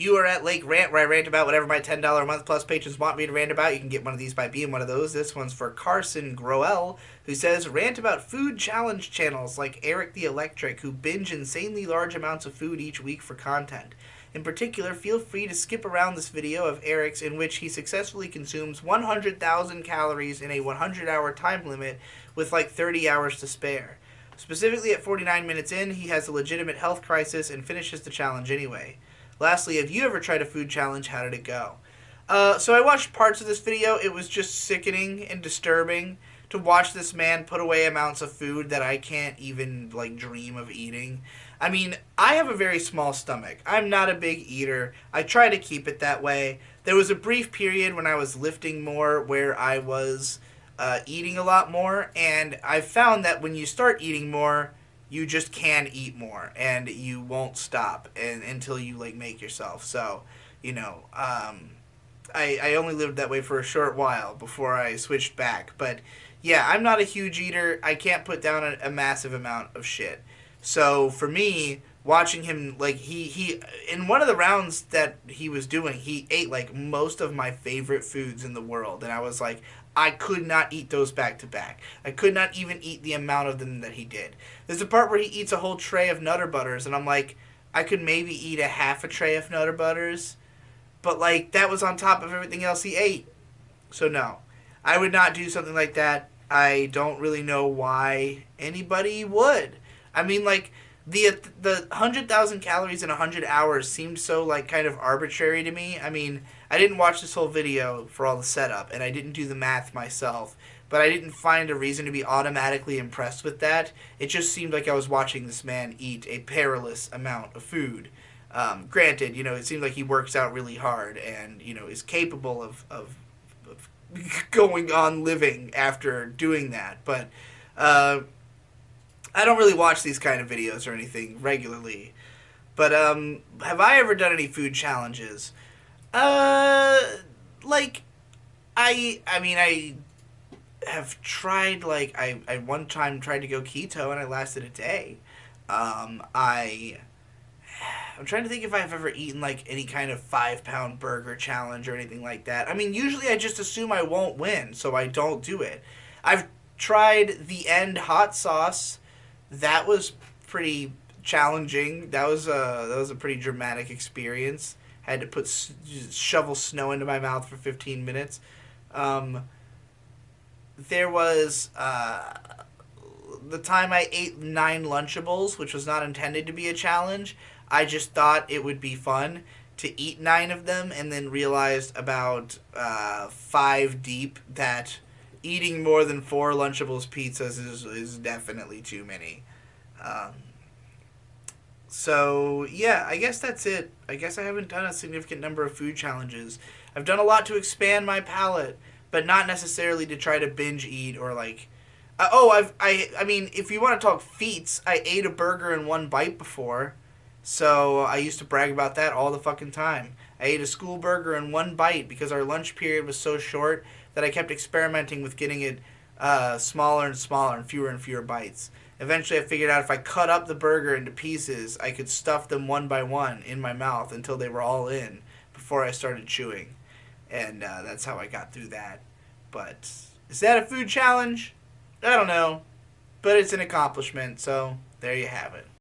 You are at Lake Rant, where I rant about whatever my $10 a month plus patrons want me to rant about. You can get one of these by being one of those. This one's for Carson Groel, who says, rant about food challenge channels like Eric the Electric, who binge insanely large amounts of food each week for content. In particular, feel free to skip around this video of Eric's in which he successfully consumes 100,000 calories in a 100-hour time limit with like 30 hours to spare. Specifically, at 49 minutes in, he has a legitimate health crisis and finishes the challenge anyway. Lastly, have you ever tried a food challenge? How did it go? So I watched parts of this video. It was just sickening and disturbing to watch this man put away amounts of food that I can't even like dream of eating. I mean, I have a very small stomach. I'm not a big eater. I try to keep it that way. There was a brief period when I was lifting more where I was eating a lot more, and I found that when you start eating more, you just can eat more, and you won't stop until you like make yourself. So, I only lived that way for a short while before I switched back. But yeah, I'm not a huge eater. I can't put down a massive amount of shit. So for me, watching him like he in one of the rounds that he was doing, he ate like most of my favorite foods in the world, and I was like, I could not eat those back to back. I could not even eat the amount of them that he did. There's a part where he eats a whole tray of Nutter Butters, and I'm like, I could maybe eat a half a tray of Nutter Butters, but like that was on top of everything else he ate. So no, I would not do something like that. I don't really know why anybody would. I mean, like the 100,000 calories in 100 hours seemed so like kind of arbitrary to me. I mean, I didn't watch this whole video for all the setup, and I didn't do the math myself, but I didn't find a reason to be automatically impressed with that. It just seemed like I was watching this man eat a perilous amount of food. Granted, it seems like he works out really hard and, is capable of going on living after doing that. But I don't really watch these kind of videos or anything regularly. But have I ever done any food challenges? Like, I mean, I have tried, like, I one time tried to go keto and I lasted a day. I'm trying to think if I've ever eaten, like, any kind of 5-pound burger challenge or anything like that. I mean, usually I just assume I won't win, so I don't do it. I've tried the End hot sauce. That was pretty challenging. That was a pretty dramatic experience. Had to shovel snow into my mouth for 15 minutes. There was the time I ate 9 Lunchables, which was not intended to be a challenge. I just thought it would be fun to eat 9 of them, and then realized about 5 deep that eating more than 4 Lunchables pizzas is definitely too many. So, yeah, I guess that's it. I guess I haven't done a significant number of food challenges. I've done a lot to expand my palate, but not necessarily to try to binge eat or, like... I mean, if you want to talk feats, I ate a burger in 1 bite before, so I used to brag about that all the fucking time. I ate a school burger in 1 bite because our lunch period was so short that I kept experimenting with getting it smaller and smaller and fewer bites. Eventually I figured out if I cut up the burger into pieces, I could stuff them one by one in my mouth until they were all in before I started chewing. And that's how I got through that. But is that a food challenge? I don't know. But it's an accomplishment, so there you have it.